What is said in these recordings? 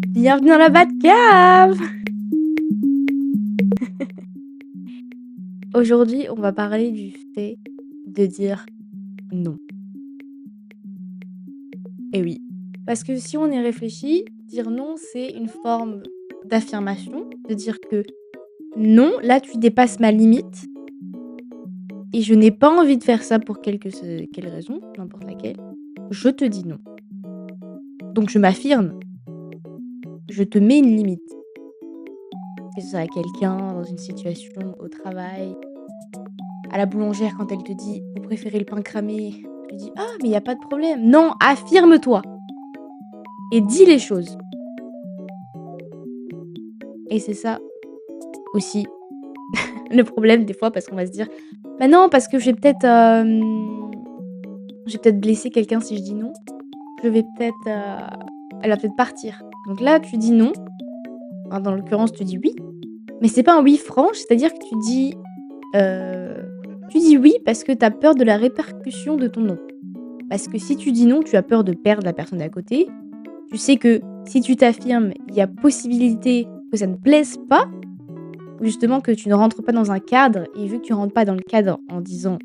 Bienvenue dans la Batcave! Aujourd'hui, on va parler du fait de dire non. Et oui, parce que si on y réfléchit, dire non, c'est une forme d'affirmation, de dire que non, là tu dépasses ma limite et je n'ai pas envie de faire ça pour quelle raison, n'importe laquelle. Je te dis non. Donc je m'affirme, je te mets une limite. Que ce soit à quelqu'un, dans une situation, au travail, à la boulangère quand elle te dit: «Vous préférez le pain cramé?» Tu dis: «Ah mais il y a pas de problème». Non, affirme-toi et dis les choses et c'est ça aussi le problème des fois parce qu'on va se dire: «Bah non parce que je vais peut-être blesser quelqu'un si je dis non. Je vais peut-être, elle va peut-être partir». Donc là tu dis non, enfin dans l'occurrence tu dis oui, mais c'est pas un oui franc, c'est-à-dire que tu dis oui parce que tu as peur de la répercussion de ton non. Parce que si tu dis non, tu as peur de perdre la personne d'à côté. Tu sais que si tu t'affirmes, il y a possibilité que ça ne plaise pas, ou justement que tu ne rentres pas dans un cadre et vu que tu rentres pas dans le cadre en disant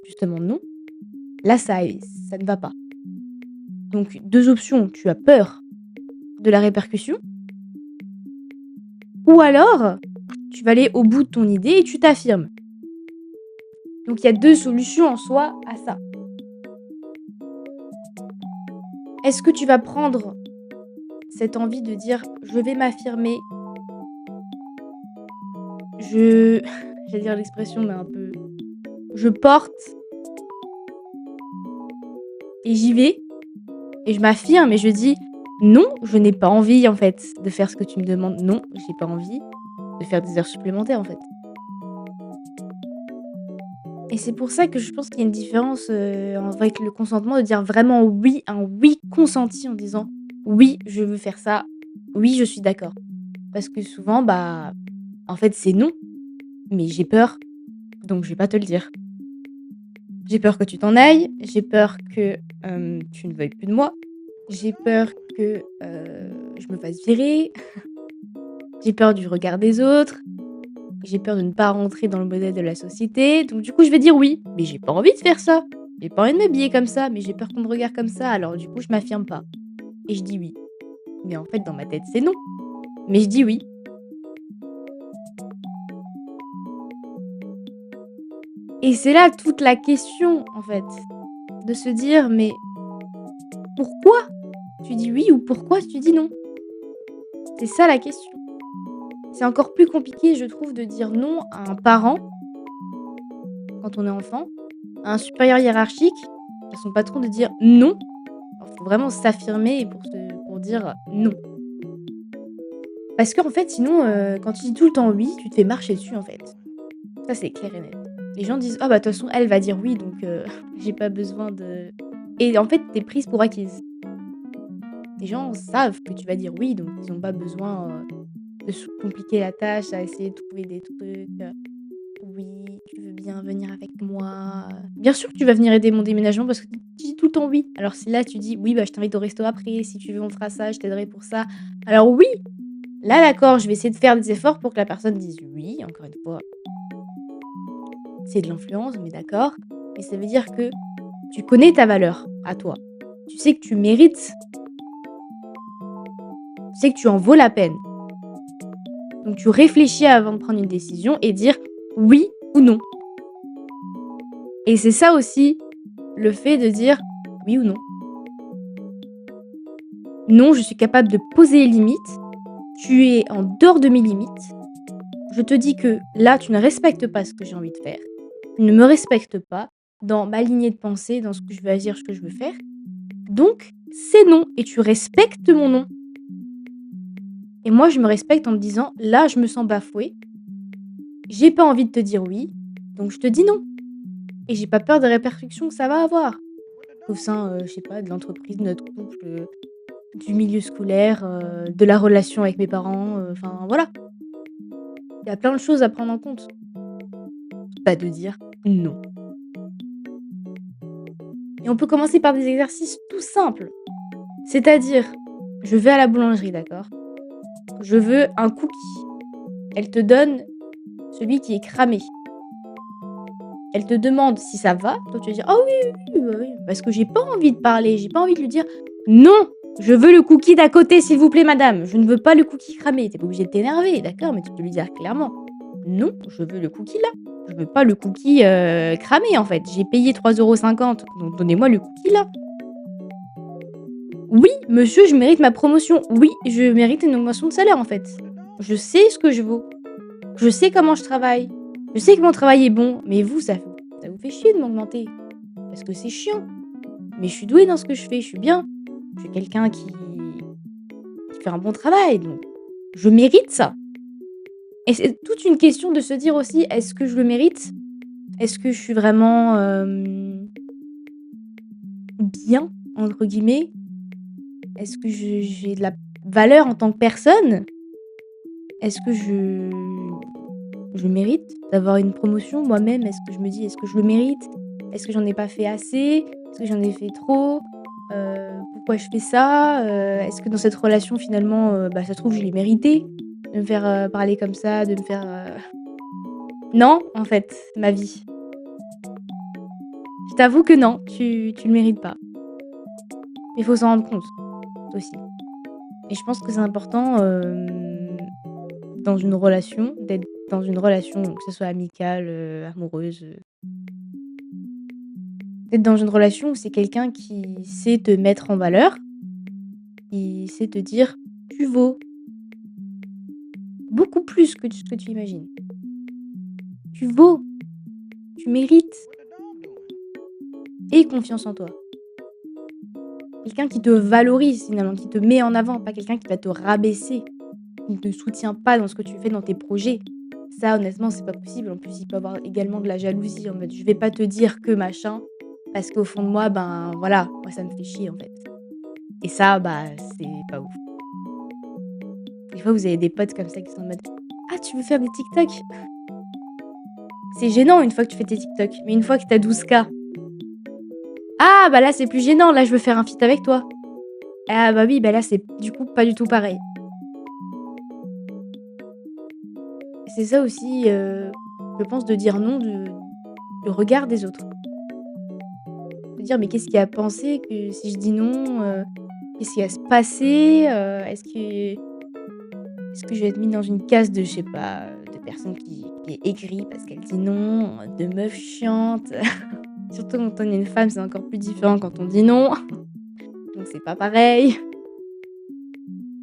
justement non, là ça ne va pas. Donc 2 options, tu as peur de la répercussion ou alors tu vas aller au bout de ton idée et tu t'affirmes. Donc il y a 2 solutions en soi à ça. Est-ce que tu vas prendre cette envie de dire: «Je vais m'affirmer, je» j'allais dire l'expression mais un peu je porte et j'y vais et je m'affirme et je dis: «Non, je n'ai pas envie en fait de faire ce que tu me demandes. Non, j'ai pas envie de faire des heures supplémentaires en fait». Et c'est pour ça que je pense qu'il y a une différence, avec le consentement de dire vraiment oui, un oui consenti en disant: «Oui, je veux faire ça. Oui, je suis d'accord». Parce que souvent, bah, en fait, c'est non, mais j'ai peur, donc je vais pas te le dire. J'ai peur que tu t'en ailles, j'ai peur que, tu ne veuilles plus de moi, j'ai peur que, je me fasse virer, j'ai peur du regard des autres, j'ai peur de ne pas rentrer dans le modèle de la société, donc du coup, je vais dire oui, mais j'ai pas envie de faire ça. J'ai pas envie de m'habiller comme ça, mais j'ai peur qu'on me regarde comme ça, alors du coup, je m'affirme pas et je dis oui. Mais en fait, dans ma tête, c'est non, mais je dis oui et c'est là toute la question, en fait, de se dire: «Mais pourquoi tu dis oui ou pourquoi tu dis non?» C'est ça la question. C'est encore plus compliqué, je trouve, de dire non à un parent quand on est enfant, à un supérieur hiérarchique, à son patron de dire non. Il faut vraiment s'affirmer pour dire non. Parce qu'en fait, sinon, quand tu dis tout le temps oui, tu te fais marcher dessus, en fait. Ça, c'est clair et net. Les gens disent: «Ah bah, de toute façon, elle va dire oui, donc j'ai pas besoin de» et en fait, tu es prise pour acquise. Les gens savent que tu vas dire oui, donc ils ont pas besoin, de se compliquer la tâche à essayer de trouver des trucs, «Oui, tu veux bien venir avec moi?» Bien sûr que tu vas venir aider mon déménagement parce que tu dis tout le temps oui. Alors si là tu dis: «Oui, bah, je t'invite au resto après, si tu veux on fera ça, je t'aiderai pour ça». Alors oui, là d'accord, je vais essayer de faire des efforts pour que la personne dise oui, encore une fois, c'est de l'influence, mais d'accord. Mais ça veut dire que tu connais ta valeur à toi. Tu sais que tu mérites, tu sais que tu en vaux la peine. Donc tu réfléchis avant de prendre une décision et dire oui ou non. Et c'est ça aussi, le fait de dire oui ou non. Non, je suis capable de poser les limites. Tu es en dehors de mes limites. Je te dis que là, tu ne respectes pas ce que j'ai envie de faire. Tu ne me respectes pas dans ma lignée de pensée, dans ce que je veux agir, ce que je veux faire. Donc, c'est non. Et tu respectes mon non. Et moi, je me respecte en me disant, là, je me sens bafouée. J'ai pas envie de te dire oui. Donc, je te dis non. Et j'ai pas peur des répercussions que ça va avoir. Au sein, je sais pas, de l'entreprise, de notre couple, du milieu scolaire, de la relation avec mes parents, enfin voilà. Il y a plein de choses à prendre en compte. Pas de dire non. Et on peut commencer par des exercices tout simples. C'est-à-dire, Je vais à la boulangerie, d'accord? Je veux un cookie. Elle te donne celui qui est cramé. Elle te demande si ça va, toi tu vas dire: «Ah oui, oui, oui, bah oui», parce que j'ai pas envie de parler, j'ai pas envie de lui dire: «Non, je veux le cookie d'à côté s'il vous plaît madame, je ne veux pas le cookie cramé». Tu es pas obligé de t'énerver, d'accord? Mais tu peux lui dire clairement: «Non, je veux le cookie là, je veux pas le cookie, cramé en fait. J'ai payé 3,50 €, donc donnez-moi le cookie là». «Oui, monsieur, je mérite ma promotion. Oui, je mérite une augmentation de salaire en fait. Je sais ce que je vaux. Je sais comment je travaille. Je sais que mon travail est bon, mais vous, ça vous fait chier de m'augmenter. Parce que c'est chiant. Mais je suis douée dans ce que je fais, je suis bien. Je suis quelqu'un qui fait un bon travail, donc je mérite ça». Et c'est toute une question de se dire aussi: «Est-ce que je le mérite? Est-ce que je suis vraiment, "bien" entre guillemets? Est-ce que j'ai de la valeur en tant que personne? Est-ce que je mérite d'avoir une promotion moi-même? Est-ce que je me dis: «Est-ce que je le mérite? Est-ce que j'en ai pas fait assez? Est-ce que j'en ai fait trop? Pourquoi je fais ça? Est-ce que dans cette relation finalement, bah, ça se trouve je l'ai mérité de me faire, parler comme ça, de me faire, Non, en fait, ma vie. Je t'avoue que non, tu le mérites pas. Il faut s'en rendre compte aussi. Et je pense que c'est important, dans une relation, d'être dans une relation, que ce soit amicale, amoureuse, d'être dans une relation où c'est quelqu'un qui sait te mettre en valeur, qui sait te dire: «Tu vaux beaucoup plus que ce que tu imagines. Tu vaux, tu mérites, aie confiance en toi». Quelqu'un qui te valorise finalement, qui te met en avant, pas quelqu'un qui va te rabaisser, qui ne te soutient pas dans ce que tu fais, dans tes projets. Ça honnêtement, c'est pas possible. En plus, il peut y avoir également de la jalousie en mode: «Je vais pas te dire que machin, parce qu'au fond de moi, ben, voilà, moi ça me fait chier en fait». Et ça, bah, c'est pas ouf. Des fois, vous avez des potes comme ça qui sont en mode: «Ah, tu veux faire des TikTok?» C'est gênant une fois que tu fais tes TikTok, mais une fois que tu as 12 K: «Ah, bah là, c'est plus gênant, là, je veux faire un feat avec toi». Ah bah oui, bah là, c'est du coup pas du tout pareil. C'est ça aussi, je pense, de dire non, le regard des autres. De dire: «Mais qu'est-ce qui a pensé que si je dis non, qu'est-ce qui va se passer? Est-ce que je vais être mise dans une case de, je sais pas, de personne qui est aigrie parce qu'elle dit non, de meuf chiante?» Surtout quand on est une femme, c'est encore plus différent quand on dit non, donc c'est pas pareil.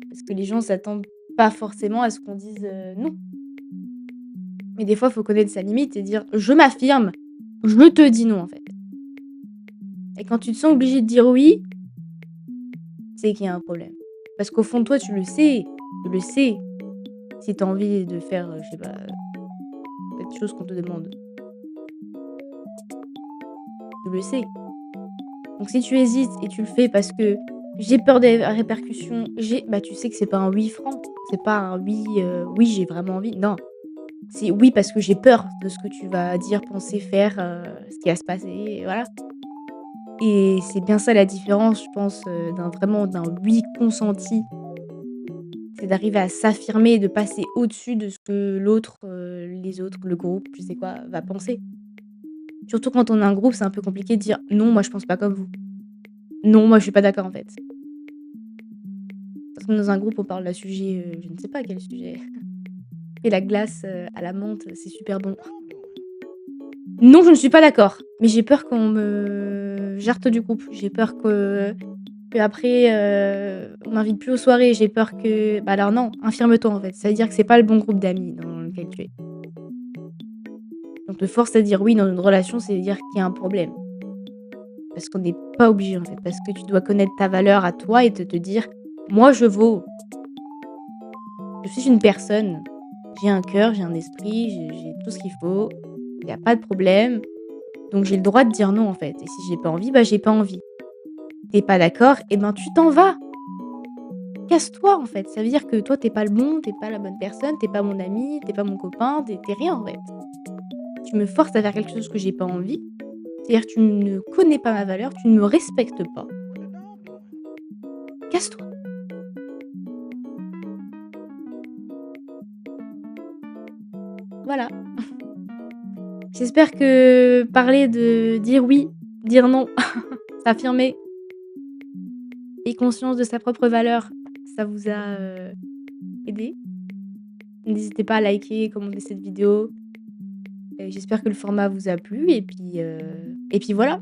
Parce que les gens s'attendent pas forcément à ce qu'on dise, non. Mais des fois, il faut connaître sa limite et dire: «Je m'affirme, je te dis non, en fait». Et quand tu te sens obligé de dire oui, c'est qu'il y a un problème. Parce qu'au fond de toi, tu le sais, si tu as envie de faire, je sais pas, quelque chose qu'on te demande. Tu le sais. Donc si tu hésites et tu le fais parce que: «J'ai peur des répercussions, bah, tu sais que c'est pas un oui franc. C'est pas un oui, «Oui, j'ai vraiment envie». Non, c'est oui parce que j'ai peur de ce que tu vas dire, penser, faire, ce qui va se passer et voilà. Et c'est bien ça la différence, je pense, d'un oui consenti. C'est d'arriver à s'affirmer et de passer au-dessus de ce que l'autre, les autres, le groupe, je sais quoi, va penser. Surtout quand on est un groupe, c'est un peu compliqué de dire: «Non, moi je pense pas comme vous. Non, moi je suis pas d'accord en fait». Parce que dans un groupe, on parle d'un sujet, je ne sais pas quel sujet. Et la glace, à la menthe, c'est super bon. Non, je ne suis pas d'accord, mais j'ai peur qu'on me jarte du groupe. J'ai peur qu'après, on m'invite plus aux soirées. J'ai peur que bah, alors non, affirme-toi en fait. Ça veut dire que c'est pas le bon groupe d'amis dans lequel tu es. On te force à dire oui dans une relation, c'est dire qu'il y a un problème. Parce qu'on n'est pas obligé en fait, parce que tu dois connaître ta valeur à toi et te dire: «Moi je vaux, je suis une personne, j'ai un cœur, j'ai un esprit, j'ai tout ce qu'il faut, il y a pas de problème, donc j'ai le droit de dire non en fait et si j'ai pas envie, bah, j'ai pas envie. Tu es pas d'accord et ben tu t'en vas. Casse-toi en fait, ça veut dire que toi tu es pas le bon, tu es pas la bonne personne, tu es pas mon ami, tu es pas mon copain, tu es rien en fait. Tu me forces à faire quelque chose que j'ai pas envie, c'est-à-dire que tu ne connais pas ma valeur, tu ne me respectes pas. Casse-toi». Voilà. J'espère que parler de dire oui, dire non, s'affirmer et conscience de sa propre valeur, ça vous a, aidé. N'hésitez pas à liker, commenter cette vidéo et j'espère que le format vous a plu et puis voilà.